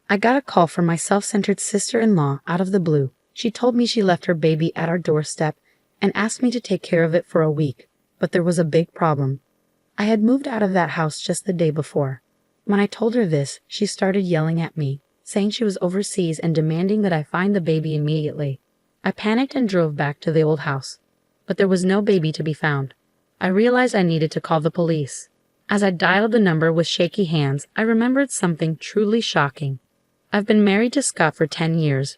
I got a call from my self-centered sister-in-law out of the blue. She told me she left her baby at our doorstep and asked me to take care of it for a week. But there was a big problem. I had moved out of that house just the day before. When I told her this, she started yelling at me, saying she was overseas and demanding that I find the baby immediately. I panicked and drove back to the old house. But there was no baby to be found. I realized I needed to call the police. As I dialed the number with shaky hands, I remembered something truly shocking. I've been married to Scott for 10 years,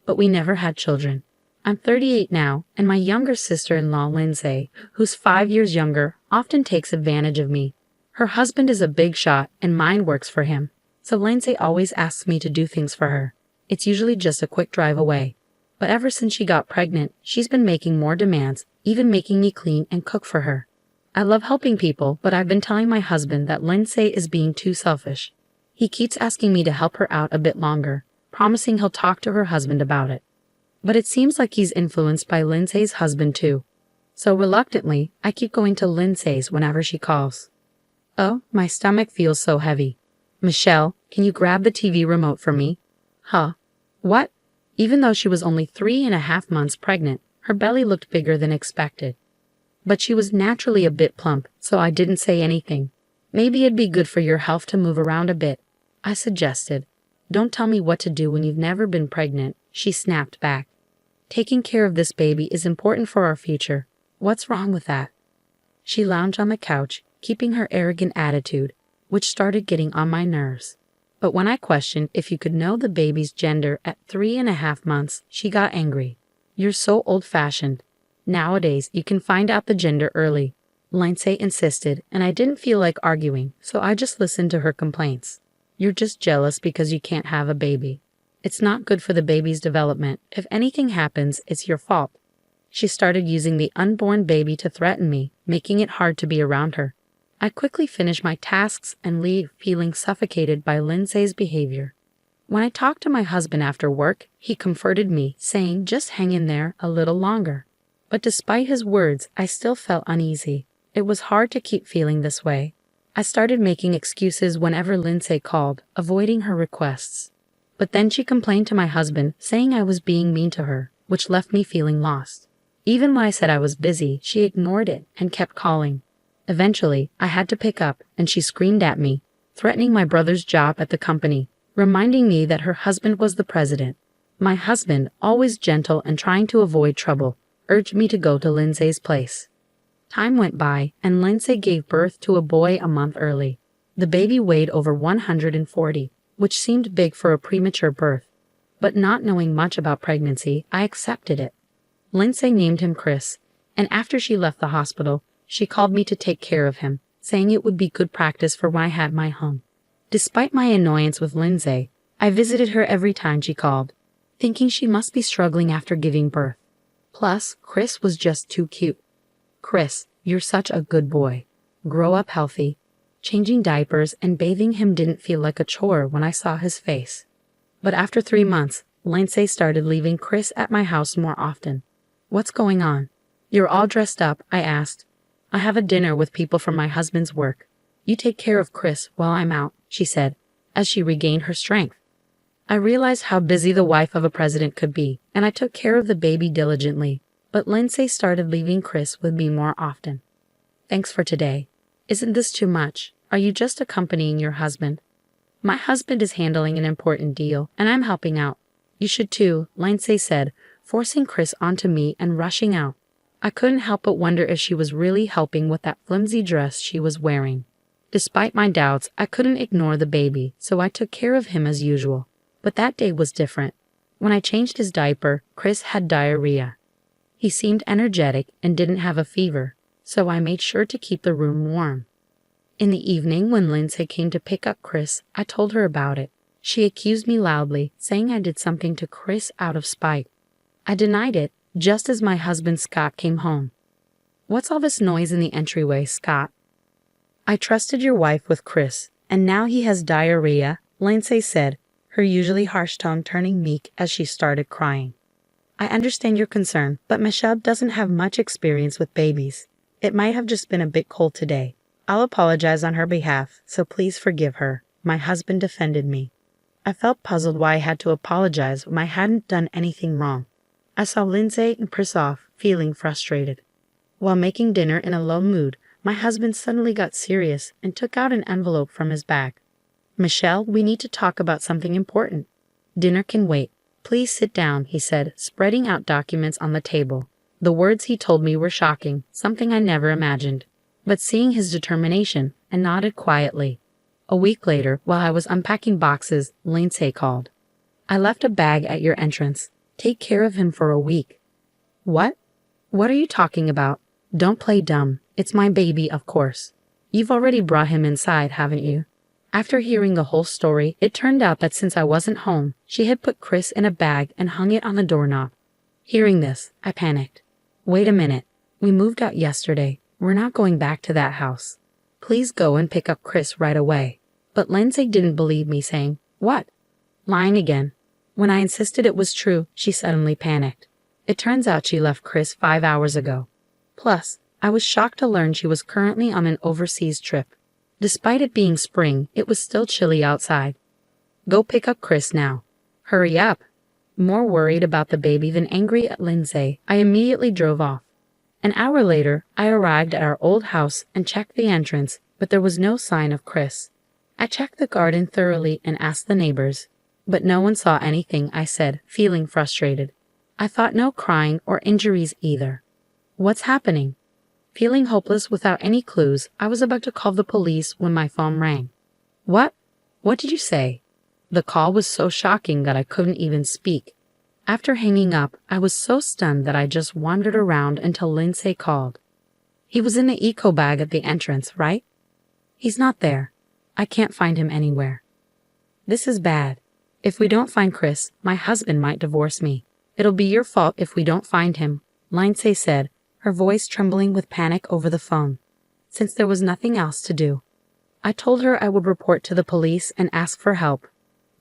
but we never had children. I'm 38 now, and my younger sister-in-law, Lindsay, who's 5 years younger, often takes advantage of me. Her husband is a big shot, and mine works for him, so Lindsay always asks me to do things for her. It's usually just a quick drive away. But ever since she got pregnant, she's been making more demands, even making me clean and cook for her. I love helping people, but I've been telling my husband that Lindsay is being too selfish. He keeps asking me to help her out a bit longer, promising he'll talk to her husband about it. But it seems like he's influenced by Lindsay's husband too. So reluctantly, I keep going to Lindsay's whenever she calls. Oh, my stomach feels so heavy. Michelle, can you grab the TV remote for me? Huh? What? Even though she was only 3.5 months pregnant, her belly looked bigger than expected. But she was naturally a bit plump, so I didn't say anything. Maybe it'd be good for your health to move around a bit, I suggested. Don't tell me what to do when you've never been pregnant, she snapped back. Taking care of this baby is important for our future. What's wrong with that? She lounged on the couch, keeping her arrogant attitude, which started getting on my nerves. But when I questioned if you could know the baby's gender at 3.5 months, she got angry. You're so old-fashioned. Nowadays, you can find out the gender early, Lindsay insisted, and I didn't feel like arguing, so I just listened to her complaints. You're just jealous because you can't have a baby. It's not good for the baby's development. If anything happens, it's your fault. She started using the unborn baby to threaten me, making it hard to be around her. I quickly finished my tasks and leave feeling suffocated by Lindsay's behavior. When I talked to my husband after work, he comforted me, saying just hang in there a little longer. But despite his words, I still felt uneasy. It was hard to keep feeling this way. I started making excuses whenever Lindsay called, avoiding her requests. But then she complained to my husband, saying I was being mean to her, which left me feeling lost. Even when I said I was busy, she ignored it and kept calling. Eventually, I had to pick up, and she screamed at me, threatening my brother's job at the company, reminding me that her husband was the president. My husband, always gentle and trying to avoid trouble, urged me to go to Lindsay's place. Time went by, and Lindsay gave birth to a boy a month early. The baby weighed over 140, which seemed big for a premature birth. But not knowing much about pregnancy, I accepted it. Lindsay named him Chris, and after she left the hospital, she called me to take care of him, saying it would be good practice for when I had my home. Despite my annoyance with Lindsay, I visited her every time she called, thinking she must be struggling after giving birth. Plus, Chris was just too cute. Chris, you're such a good boy. Grow up healthy. Changing diapers and bathing him didn't feel like a chore when I saw his face. But after 3 months, Lindsay started leaving Chris at my house more often. What's going on? You're all dressed up, I asked. I have a dinner with people from my husband's work. You take care of Chris while I'm out, she said, as she regained her strength. I realized how busy the wife of a president could be, and I took care of the baby diligently. But Lindsay started leaving Chris with me more often. Thanks for today. Isn't this too much? Are you just accompanying your husband? My husband is handling an important deal, and I'm helping out. You should too, Lindsay said, forcing Chris onto me and rushing out. I couldn't help but wonder if she was really helping with that flimsy dress she was wearing. Despite my doubts, I couldn't ignore the baby, so I took care of him as usual. But that day was different. When I changed his diaper, Chris had diarrhea. He seemed energetic and didn't have a fever, so I made sure to keep the room warm. In the evening, when Lindsay came to pick up Chris, I told her about it. She accused me loudly, saying I did something to Chris out of spite. I denied it, just as my husband Scott came home. What's all this noise in the entryway, Scott? I trusted your wife with Chris, and now he has diarrhea, Lindsay said, her usually harsh tone turning meek as she started crying. I understand your concern, but Michelle doesn't have much experience with babies. It might have just been a bit cold today. I'll apologize on her behalf, so please forgive her. My husband defended me. I felt puzzled why I had to apologize when I hadn't done anything wrong. I saw Lindsay and Chris off, feeling frustrated. While making dinner in a low mood, my husband suddenly got serious and took out an envelope from his bag. "Michelle, we need to talk about something important." "Dinner can wait. Please sit down," he said, spreading out documents on the table. The words he told me were shocking, something I never imagined. But seeing his determination, I nodded quietly. A week later, while I was unpacking boxes, Lindsay called. "I left a bag at your entrance. Take care of him for a week." "What? What are you talking about? Don't play dumb. It's my baby, of course. You've already brought him inside, haven't you?" After hearing the whole story, it turned out that since I wasn't home, she had put Chris in a bag and hung it on the doorknob. Hearing this, I panicked. "Wait a minute. We moved out yesterday. We're not going back to that house. Please go and pick up Chris right away." But Lindsay didn't believe me, saying, "What?" Lying again. When I insisted it was true, she suddenly panicked. It turns out she left Chris 5 hours ago. Plus, I was shocked to learn she was currently on an overseas trip. Despite it being spring, it was still chilly outside. "Go pick up Chris now. Hurry up." More worried about the baby than angry at Lindsay, I immediately drove off. An hour later, I arrived at our old house and checked the entrance, but there was no sign of Chris. I checked the garden thoroughly and asked the neighbors, but no one saw anything, I said, feeling frustrated. I thought no crying or injuries either. "What's happening?" Feeling hopeless without any clues, I was about to call the police when my phone rang. "What? What did you say?" The call was so shocking that I couldn't even speak. After hanging up, I was so stunned that I just wandered around until Lindsay called. "He was in the eco bag at the entrance, right?" "He's not there. I can't find him anywhere." "This is bad. If we don't find Chris, my husband might divorce me. It'll be your fault if we don't find him," Lindsay said, her voice trembling with panic over the phone. Since there was nothing else to do, I told her I would report to the police and ask for help.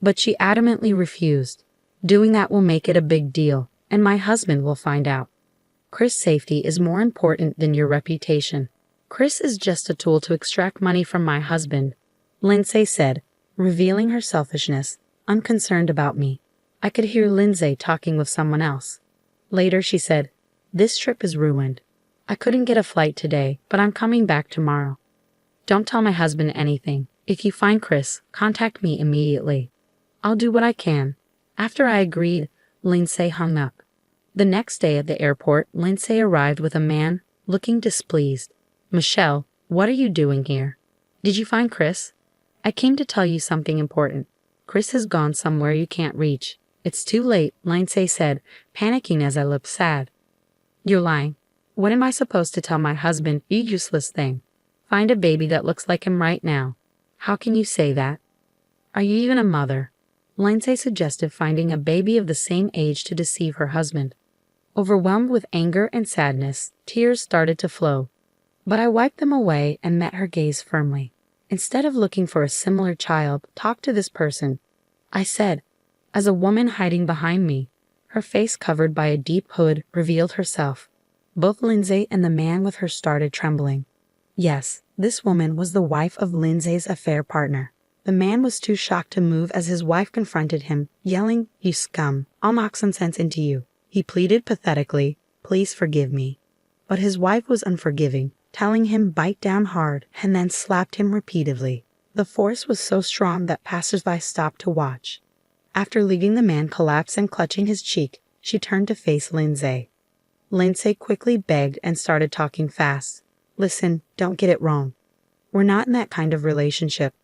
But she adamantly refused. "Doing that will make it a big deal, and my husband will find out. Chris' safety is more important than your reputation. Chris is just a tool to extract money from my husband," Lindsay said, revealing her selfishness, unconcerned about me. I could hear Lindsay talking with someone else. Later she said, "This trip is ruined. I couldn't get a flight today, but I'm coming back tomorrow. Don't tell my husband anything. If you find Chris, contact me immediately. I'll do what I can." After I agreed, Lindsay hung up. The next day at the airport, Lindsay arrived with a man, looking displeased. "Michelle, what are you doing here? Did you find Chris?" "I came to tell you something important. Chris has gone somewhere you can't reach." "It's too late," Lindsay said, panicking as I looked sad. "You're lying. What am I supposed to tell my husband, you useless thing? Find a baby that looks like him right now. How can you say that? Are you even a mother?" Lindsay suggested finding a baby of the same age to deceive her husband. Overwhelmed with anger and sadness, tears started to flow. But I wiped them away and met her gaze firmly. "Instead of looking for a similar child, talk to this person," I said, as a woman hiding behind me, her face covered by a deep hood, revealed herself. Both Lindsay and the man with her started trembling. Yes, this woman was the wife of Lindsay's affair partner. The man was too shocked to move as his wife confronted him, yelling, "You scum, I'll knock some sense into you." He pleaded pathetically, "Please forgive me." But his wife was unforgiving, telling him bite down hard, and then slapped him repeatedly. The force was so strong that passersby stopped to watch. After leaving the man collapsed and clutching his cheek, she turned to face Lindsay. Lindsay quickly begged and started talking fast. "Listen, don't get it wrong. We're not in that kind of relationship."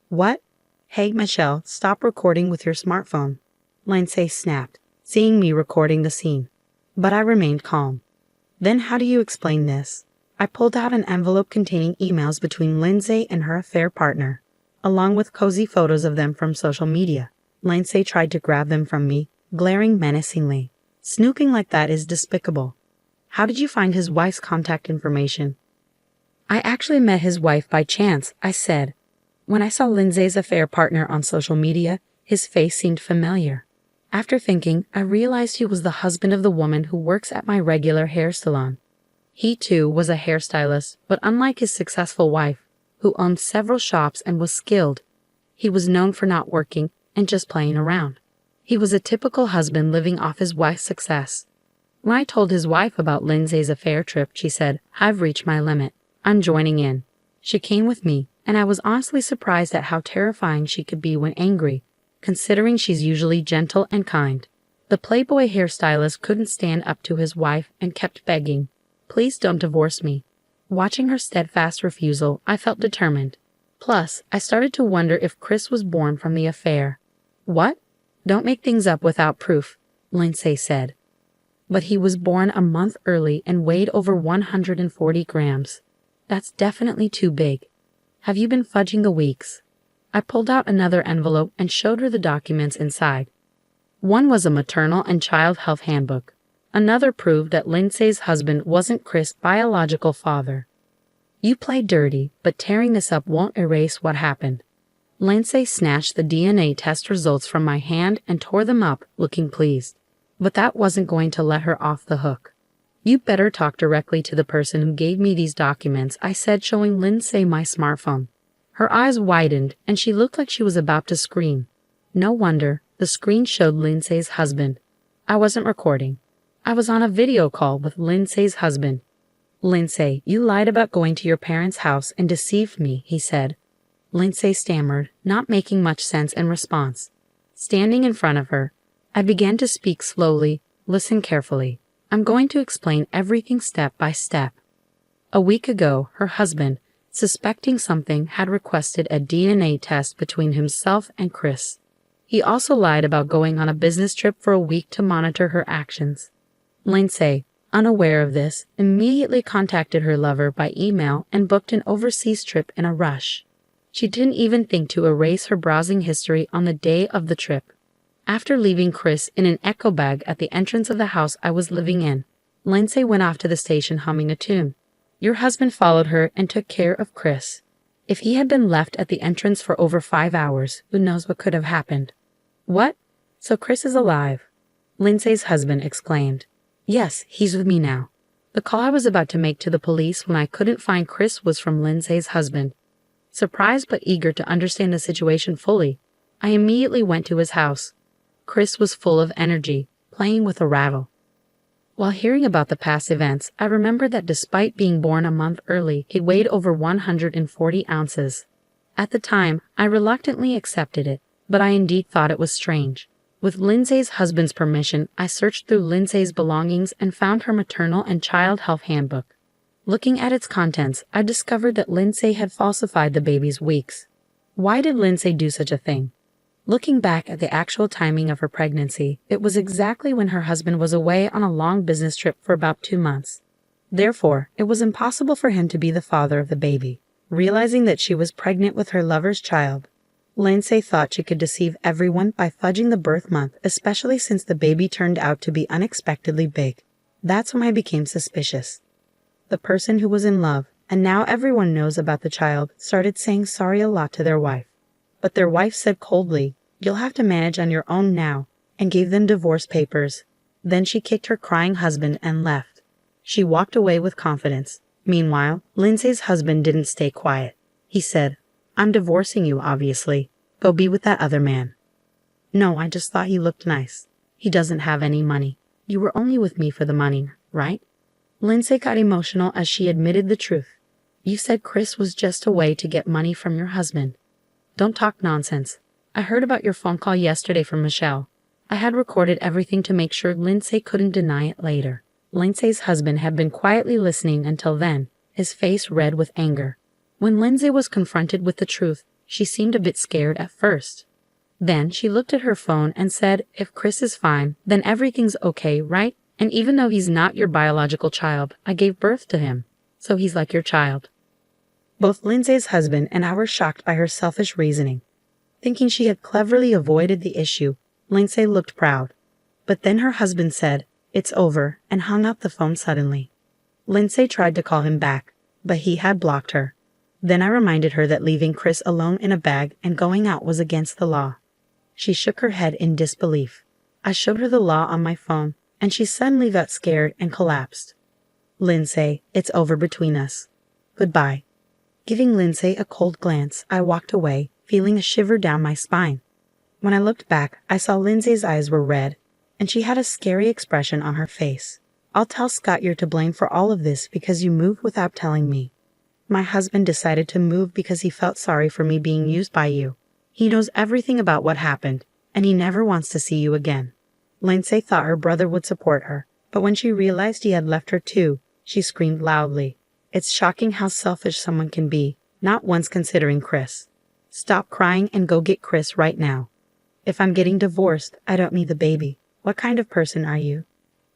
"What? Hey, Michelle, stop recording with your smartphone," Lindsay snapped, seeing me recording the scene. But I remained calm. "Then how do you explain this?" I pulled out an envelope containing emails between Lindsay and her affair partner, along with cozy photos of them from social media. Lindsay tried to grab them from me, glaring menacingly. "Snooping like that is despicable. How did you find his wife's contact information?" "I actually met his wife by chance," I said. When I saw Lindsay's affair partner on social media, his face seemed familiar. After thinking, I realized he was the husband of the woman who works at my regular hair salon. He too was a hairstylist, but unlike his successful wife, who owned several shops and was skilled, he was known for not working and just playing around. He was a typical husband living off his wife's success. When I told his wife about Lindsay's affair trip, she said, "I've reached my limit. I'm joining in." She came with me, and I was honestly surprised at how terrifying she could be when angry, considering she's usually gentle and kind. The Playboy hairstylist couldn't stand up to his wife and kept begging, "Please don't divorce me." Watching her steadfast refusal, I felt determined. Plus, I started to wonder if Chris was born from the affair. "What? Don't make things up without proof," Lindsay said. "But he was born a month early and weighed over 140 grams. That's definitely too big. Have you been fudging the weeks?" I pulled out another envelope and showed her the documents inside. One was a maternal and child health handbook. Another proved that Lindsay's husband wasn't Chris' biological father. "You played dirty, but tearing this up won't erase what happened." Lindsay snatched the DNA test results from my hand and tore them up, looking pleased. But that wasn't going to let her off the hook. "You better talk directly to the person who gave me these documents," I said, showing Lindsay my smartphone. Her eyes widened, and she looked like she was about to scream. No wonder, the screen showed Lindsay's husband. I wasn't recording. I was on a video call with Lindsay's husband. "Lindsay, you lied about going to your parents' house and deceived me," he said. Lindsay stammered, not making much sense in response. Standing in front of her, I began to speak slowly. "Listen carefully. I'm going to explain everything step by step." A week ago, her husband, suspecting something, had requested a DNA test between himself and Chris. He also lied about going on a business trip for a week to monitor her actions. Lindsay, unaware of this, immediately contacted her lover by email and booked an overseas trip in a rush. She didn't even think to erase her browsing history on the day of the trip. After leaving Chris in an echo bag at the entrance of the house I was living in, Lindsay went off to the station humming a tune. Your husband followed her and took care of Chris. If he had been left at the entrance for over 5 hours, who knows what could have happened. What? So Chris is alive? Lindsay's husband exclaimed. Yes, he's with me now. The call I was about to make to the police when I couldn't find Chris was from Lindsay's husband. Surprised but eager to understand the situation fully, I immediately went to his house. Chris was full of energy, playing with a rattle. While hearing about the past events, I remembered that despite being born a month early, he weighed over 140 ounces. At the time, I reluctantly accepted it, but I indeed thought it was strange. With Lindsay's husband's permission, I searched through Lindsay's belongings and found her maternal and child health handbook. Looking at its contents, I discovered that Lindsay had falsified the baby's weeks. Why did Lindsay do such a thing? Looking back at the actual timing of her pregnancy, it was exactly when her husband was away on a long business trip for about 2 months. Therefore, it was impossible for him to be the father of the baby. Realizing that she was pregnant with her lover's child, Lindsay thought she could deceive everyone by fudging the birth month, especially since the baby turned out to be unexpectedly big. That's when I became suspicious. The person who was in love, and now everyone knows about the child, started saying sorry a lot to their wife. But their wife said coldly, "You'll have to manage on your own now," and gave them divorce papers. Then she kicked her crying husband and left. She walked away with confidence. Meanwhile, Lindsay's husband didn't stay quiet. He said, "I'm divorcing you, obviously. Go be with that other man." "No, I just thought he looked nice. He doesn't have any money. You were only with me for the money, right?" Lindsay got emotional as she admitted the truth. "You said Chris was just a way to get money from your husband." "Don't talk nonsense. I heard about your phone call yesterday from Michelle. I had recorded everything to make sure Lindsay couldn't deny it later." Lindsay's husband had been quietly listening until then, his face red with anger. When Lindsay was confronted with the truth, she seemed a bit scared at first. Then she looked at her phone and said, "If Chris is fine, then everything's okay, right? And even though he's not your biological child, I gave birth to him. So he's like your child." Both Lindsay's husband and I were shocked by her selfish reasoning. Thinking she had cleverly avoided the issue, Lindsay looked proud. But then her husband said, "It's over," and hung up the phone suddenly. Lindsay tried to call him back, but he had blocked her. Then I reminded her that leaving Chris alone in a bag and going out was against the law. She shook her head in disbelief. I showed her the law on my phone, and she suddenly got scared and collapsed. "Lindsay, it's over between us. Goodbye." Giving Lindsay a cold glance, I walked away, feeling a shiver down my spine. When I looked back, I saw Lindsay's eyes were red, and she had a scary expression on her face. I'll tell Scott you're to blame for all of this because you moved without telling me. My husband decided to move because he felt sorry for me being used by you. He knows everything about what happened, and he never wants to see you again. Lindsay thought her brother would support her, but when she realized he had left her too, she screamed loudly. It's shocking how selfish someone can be, not once considering Chris. Stop crying and go get Chris right now. If I'm getting divorced, I don't need the baby. What kind of person are you?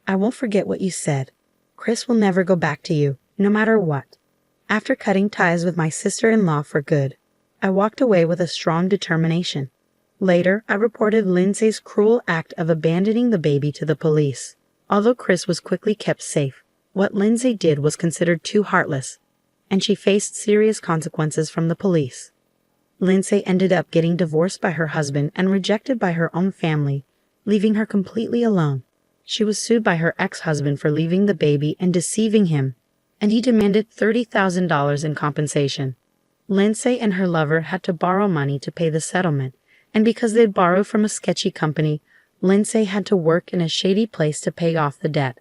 I won't forget what you said. Chris will never go back to you, no matter what. After cutting ties with my sister-in-law for good, I walked away with a strong determination. Later, I reported Lindsay's cruel act of abandoning the baby to the police. Although Chris was quickly kept safe, what Lindsay did was considered too heartless, and she faced serious consequences from the police. Lindsay ended up getting divorced by her husband and rejected by her own family, leaving her completely alone. She was sued by her ex-husband for leaving the baby and deceiving him, and he demanded $30,000 in compensation. Lindsay and her lover had to borrow money to pay the settlement, and because they'd borrowed from a sketchy company, Lindsay had to work in a shady place to pay off the debt.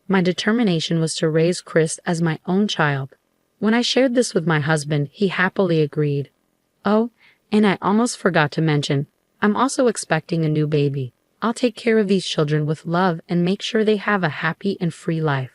My determination was to raise Chris as my own child. When I shared this with my husband, he happily agreed. Oh, and I almost forgot to mention, I'm also expecting a new baby. I'll take care of these children with love and make sure they have a happy and free life.